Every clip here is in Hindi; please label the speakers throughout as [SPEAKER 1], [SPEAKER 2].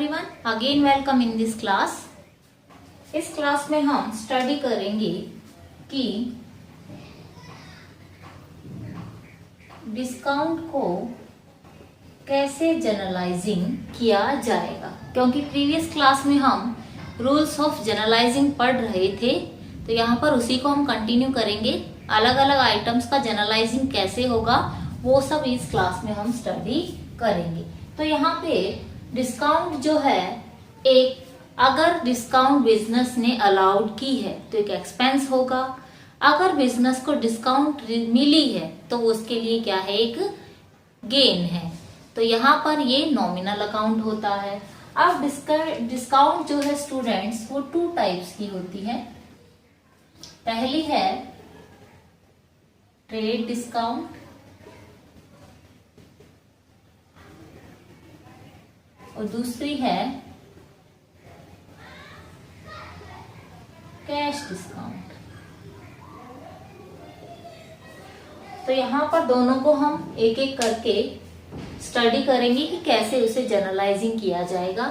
[SPEAKER 1] Everyone, again welcome in this class. इस क्लास में हम स्टडी करेंगे कि डिस्काउंट को कैसे जनरलाइजिंग किया जाएगा। क्योंकि प्रीवियस क्लास में हम रूल्स ऑफ जनरलाइजिंग पढ़ रहे थे, तो यहाँ पर उसी को हम कंटिन्यू करेंगे। अलग अलग आइटम्स का जनरलाइजिंग कैसे होगा वो सब इस क्लास में हम स्टडी करेंगे। तो यहाँ पे डिस्काउंट जो है, एक अगर डिस्काउंट बिजनेस ने अलाउड की है तो एक एक्सपेंस होगा। अगर बिजनेस को डिस्काउंट मिली है तो उसके लिए क्या है, एक गेन है। तो यहाँ पर ये नॉमिनल अकाउंट होता है। अब डिस्काउंट जो है स्टूडेंट्स, वो टू टाइप्स की होती है। पहली है ट्रेड डिस्काउंट और दूसरी है कैश डिस्काउंट। तो यहाँ पर दोनों को हम एक एक करके स्टडी करेंगे कि कैसे उसे जनरलाइजिंग किया जाएगा।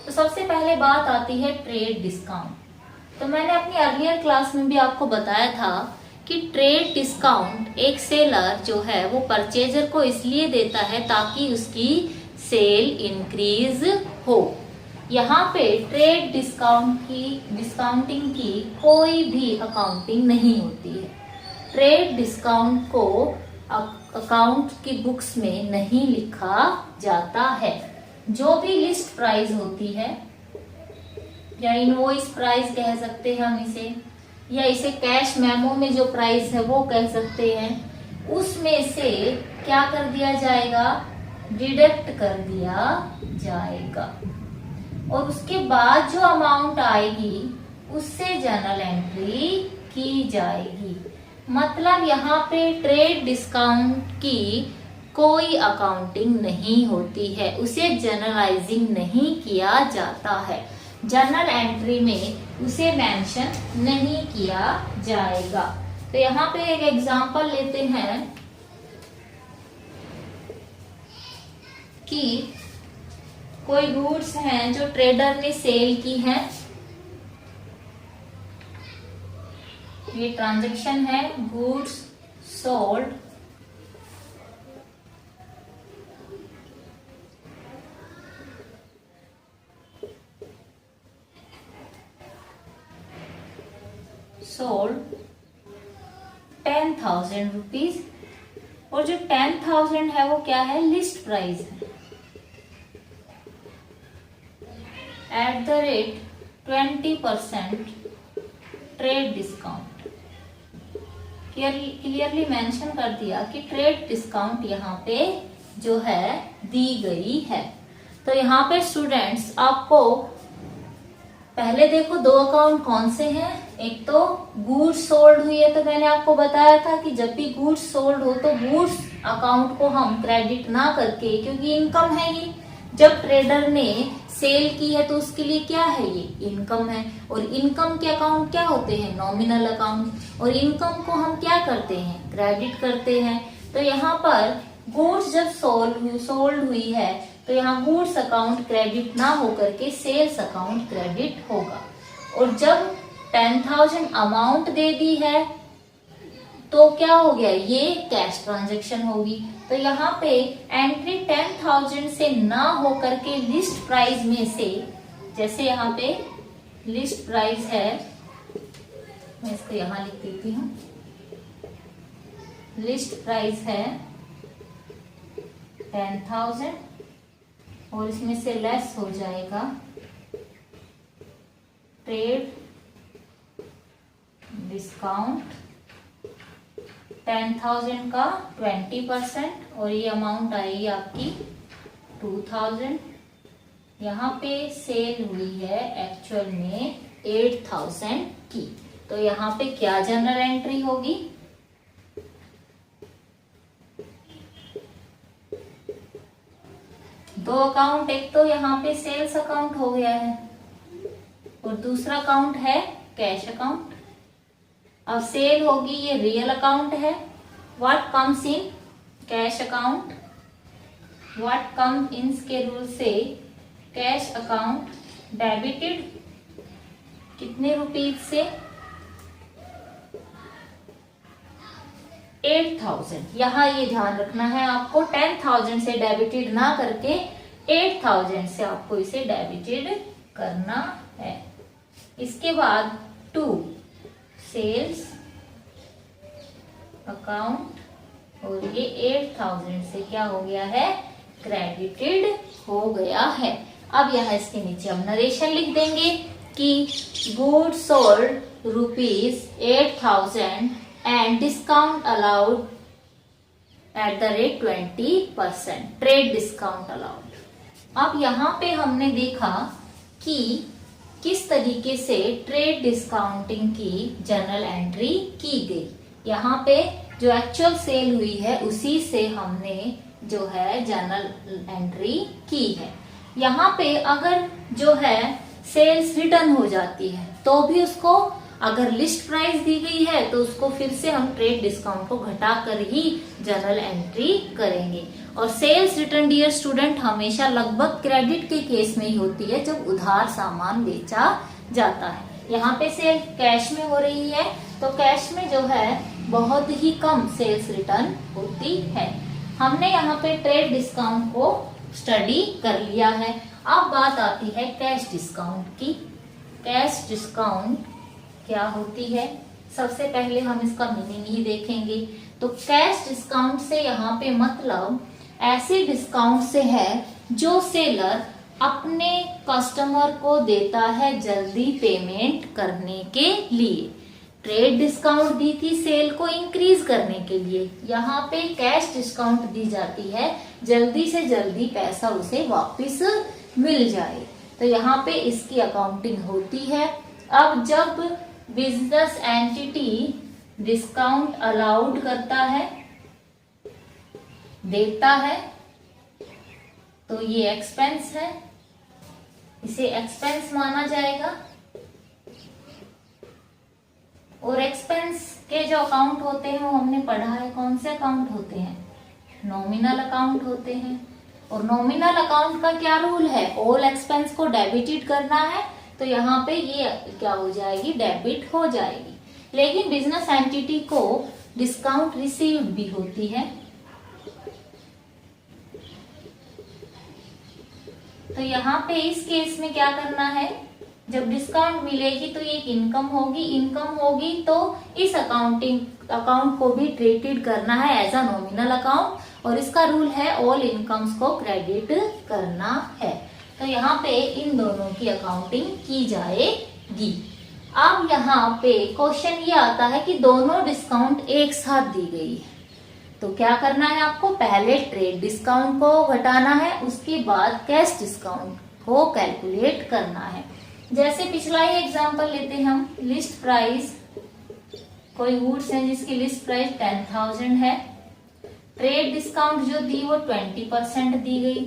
[SPEAKER 1] तो सबसे पहले बात आती है ट्रेड डिस्काउंट। तो मैंने अपनी अर्लियर क्लास में भी आपको बताया था कि ट्रेड डिस्काउंट एक सेलर जो है वो परचेजर को इसलिए देता है ताकि उसकी सेल इंक्रीज हो। यहाँ पे ट्रेड डिस्काउंटिंग की कोई भी अकाउंटिंग नहीं होती है। ट्रेड डिस्काउंट को अकाउंट की बुक्स में नहीं लिखा जाता है। जो भी लिस्ट प्राइस होती है या इनवॉइस प्राइस कह सकते हैं हम इसे, या इसे कैश मेमो में जो प्राइस है वो कह सकते हैं, उसमें से क्या कर दिया जाएगा, डिडक्ट कर दिया जाएगा और उसके बाद जो अमाउंट आएगी उससे जर्नल एंट्री की जाएगी। मतलब यहाँ पे ट्रेड डिस्काउंट की कोई अकाउंटिंग नहीं होती है, उसे जनरलाइजिंग नहीं किया जाता है। जर्नल एंट्री में उसे मेंशन नहीं किया जाएगा। तो यहाँ पे एक एग्जांपल लेते हैं कि कोई गुड्स हैं जो ट्रेडर ने सेल की हैं। ये ट्रांजैक्शन है गुड्स सोल्ड सोल्ड 10,000 रुपीज, और जो 10,000 है वो क्या है, लिस्ट प्राइस है। At the rate 20% trade discount. Clearly mention कर दिया कि ट्रेड डिस्काउंट यहाँ पे जो है दी गई है। तो यहाँ पे स्टूडेंट्स आपको पहले देखो दो अकाउंट कौन से हैं। एक तो गुड्स सोल्ड हुई है, तो मैंने आपको बताया था कि जब भी गुड्स सोल्ड हो तो गुड्स अकाउंट को हम क्रेडिट ना करके, क्योंकि इनकम है ये, जब ट्रेडर ने सेल की है तो उसके लिए क्या है, ये इनकम है। और इनकम के अकाउंट क्या होते हैं, नॉमिनल अकाउंट। और इनकम को हम क्या करते हैं, क्रेडिट करते हैं। तो यहाँ पर गुड्स जब सोल्ड हुई है तो यहाँ गुड्स अकाउंट क्रेडिट ना होकर के सेल्स अकाउंट क्रेडिट होगा। और जब 10,000 अमाउंट दे दी है तो क्या हो गया, ये कैश ट्रांजैक्शन होगी। तो यहाँ पे एंट्री 10,000 से ना होकर के लिस्ट प्राइस में से, जैसे यहाँ पे लिस्ट प्राइस है, मैं इसको यहाँ लिख देती हूँ, लिस्ट प्राइस है 10,000 और इसमें से लेस हो जाएगा ट्रेड डिस्काउंट 10,000 का 20%, और ये अमाउंट आएगी आपकी 2,000। यहाँ पे सेल हुई है एक्चुअल में 8,000 की। तो यहाँ पे क्या जनरल एंट्री होगी, दो अकाउंट, एक तो यहाँ पे सेल्स अकाउंट हो गया है और दूसरा अकाउंट है कैश अकाउंट। अब सेल होगी, ये रियल अकाउंट है। What comes in cash account, what come in के रूल से कैश अकाउंट डेबिटेड कितने रुपीज से 8,000। यहाँ ये ध्यान रखना है आपको, 10,000 से डेबिटेड ना करके 8,000 से आपको इसे डेबिटेड करना है। इसके बाद 2 सेल्स अकाउंट, और ये 8,000 से क्या हो गया है, क्रेडिटेड हो गया है। अब यहाँ इसके नीचे हम नरेशन लिख देंगे कि goods sold ₹8,000 and discount allowed at the rate 20%, trade discount allowed. अब यहाँ पे हमने देखा कि किस तरीके से ट्रेड डिस्काउंटिंग की जर्नल एंट्री की गई। यहाँ पे जो एक्चुअल सेल हुई है उसी से हमने जो है जर्नल एंट्री की है। यहाँ पे अगर जो है सेल्स रिटर्न हो जाती है तो भी उसको, अगर लिस्ट प्राइस दी गई है तो उसको फिर से हम ट्रेड डिस्काउंट को घटा कर ही जर्नल एंट्री करेंगे। और सेल्स रिटर्न डियर स्टूडेंट हमेशा लगभग क्रेडिट के केस में ही होती है जब उधार सामान बेचा जाता है। यहाँ पे सेल कैश में हो रही है तो कैश में जो है बहुत ही कम सेल्स रिटर्न होती है। हमने यहाँ पे ट्रेड डिस्काउंट को स्टडी कर लिया है। अब बात आती है कैश डिस्काउंट की। कैश डिस्काउंट क्या होती है, सबसे पहले हम इसका मीनिंग ही देखेंगे। तो कैश डिस्काउंट से यहाँ पे मतलब ऐसे डिस्काउंट से है जो सेलर अपने कस्टमर को देता है जल्दी पेमेंट करने के लिए। ट्रेड डिस्काउंट दी थी सेल को इंक्रीज करने के लिए, यहाँ पे कैश डिस्काउंट दी जाती है जल्दी से जल्दी पैसा उसे वापस मिल जाए। तो यहाँ पे इसकी अकाउंटिंग होती है। अब जब बिजनेस एंटिटी डिस्काउंट अलाउड करता है, देता है, तो ये एक्सपेंस है, इसे एक्सपेंस माना जाएगा। और एक्सपेंस के जो अकाउंट होते हैं वो हमने पढ़ा है, कौन से अकाउंट होते हैं, नॉमिनल अकाउंट होते हैं। और नॉमिनल अकाउंट का क्या रूल है, ऑल एक्सपेंस को डेबिटेड करना है, तो यहाँ पे ये क्या हो जाएगी, डेबिट हो जाएगी। लेकिन बिजनेस एंटिटी को डिस्काउंट रिसीव्ड भी होती है, तो यहाँ पे इस केस में क्या करना है, जब डिस्काउंट मिलेगी तो ये इनकम होगी, इनकम होगी तो इस अकाउंट को भी ट्रीटेड करना है एज अ नॉमिनल अकाउंट, और इसका रूल है ऑल इनकम्स को क्रेडिट करना है। तो यहाँ पे इन दोनों की अकाउंटिंग की जाएगी। अब यहाँ पे क्वेश्चन ये आता है कि दोनों डिस्काउंट एक साथ दी गई है, तो क्या करना है आपको, पहले ट्रेड डिस्काउंट को घटाना है, उसके बाद कैश डिस्काउंट को कैलकुलेट करना है। जैसे पिछला ही एग्जांपल लेते हैं हम, लिस्ट प्राइस, कोई गुड्स है जिसकी लिस्ट प्राइस 10,000 है, ट्रेड डिस्काउंट जो दी वो 20% दी गई,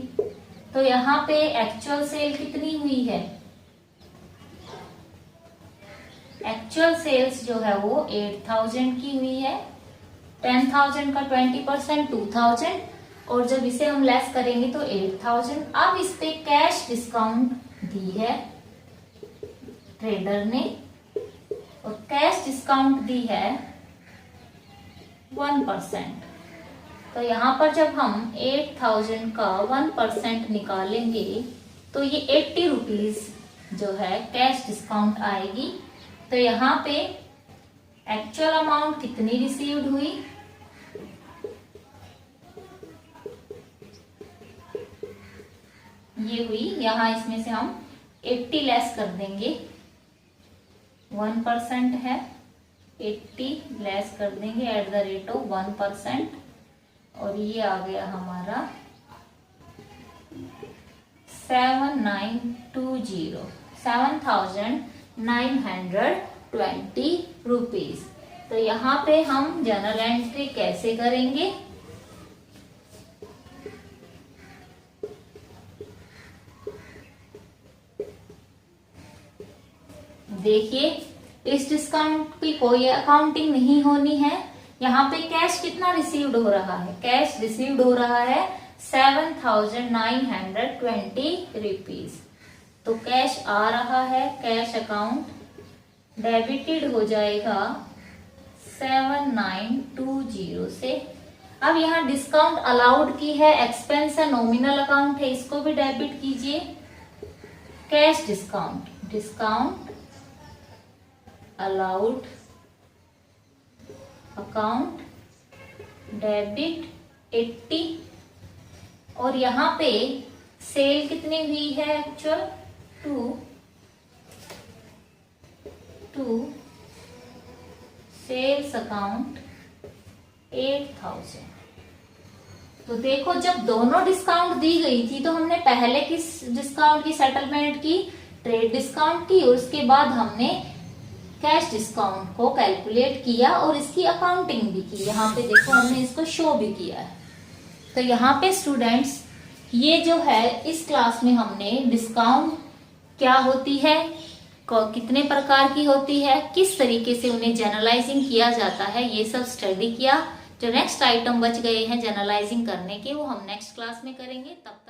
[SPEAKER 1] तो यहाँ पे एक्चुअल सेल कितनी हुई है, एक्चुअल सेल्स जो है वो 8,000 की हुई है। 10,000 का 20% 2,000, और जब इसे हम लेस करेंगे तो 8,000। अब इस पे कैश डिस्काउंट दी है ट्रेडर ने, और कैश डिस्काउंट दी है 1%। तो यहाँ पर जब हम 8,000 का 1% निकालेंगे तो ये 80 रुपीज जो है कैश डिस्काउंट आएगी। तो यहाँ पे एक्चुअल अमाउंट कितनी रिसीव्ड हुई, ये हुई, यहाँ इसमें से हम 80 लेस कर देंगे, 1% है, 80 लेस कर देंगे एट द रेट ऑफ 1%, और ये आ गया हमारा 7,920 रुपीज। तो यहाँ पे हम जर्नल एंट्री कैसे करेंगे, देखिए इस डिस्काउंट की कोई अकाउंटिंग नहीं होनी है। यहाँ पे कैश कितना रिसीव्ड हो रहा है, कैश रिसीव्ड हो रहा है 7,920 रुपीज। तो कैश आ रहा है, कैश अकाउंट डेबिटेड हो जाएगा 7920 से। अब यहाँ डिस्काउंट अलाउड की है, एक्सपेंस है, नॉमिनल अकाउंट है, इसको भी डेबिट कीजिए। Cash discount, discount allowed account debit 80। और यहाँ पे सेल कितनी हुई है एक्चुअल 2 सेल्स अकाउंट 8000। तो देखो जब दोनों डिस्काउंट दी गई थी तो हमने पहले किस डिस्काउंट की सेटलमेंट की, ट्रेड डिस्काउंट की, और उसके बाद हमने कैश डिस्काउंट को कैलकुलेट किया और इसकी अकाउंटिंग भी की। यहाँ पे देखो हमने इसको शो भी किया है। तो यहाँ पे स्टूडेंट्स ये जो है इस क्लास में हमने डिस्काउंट क्या होती है, कितने प्रकार की होती है, किस तरीके से उन्हें जनरलाइजिंग किया जाता है, ये सब स्टडी किया। जो नेक्स्ट आइटम बच गए हैं जनरलाइजिंग करने के, वो हम नेक्स्ट क्लास में करेंगे। तब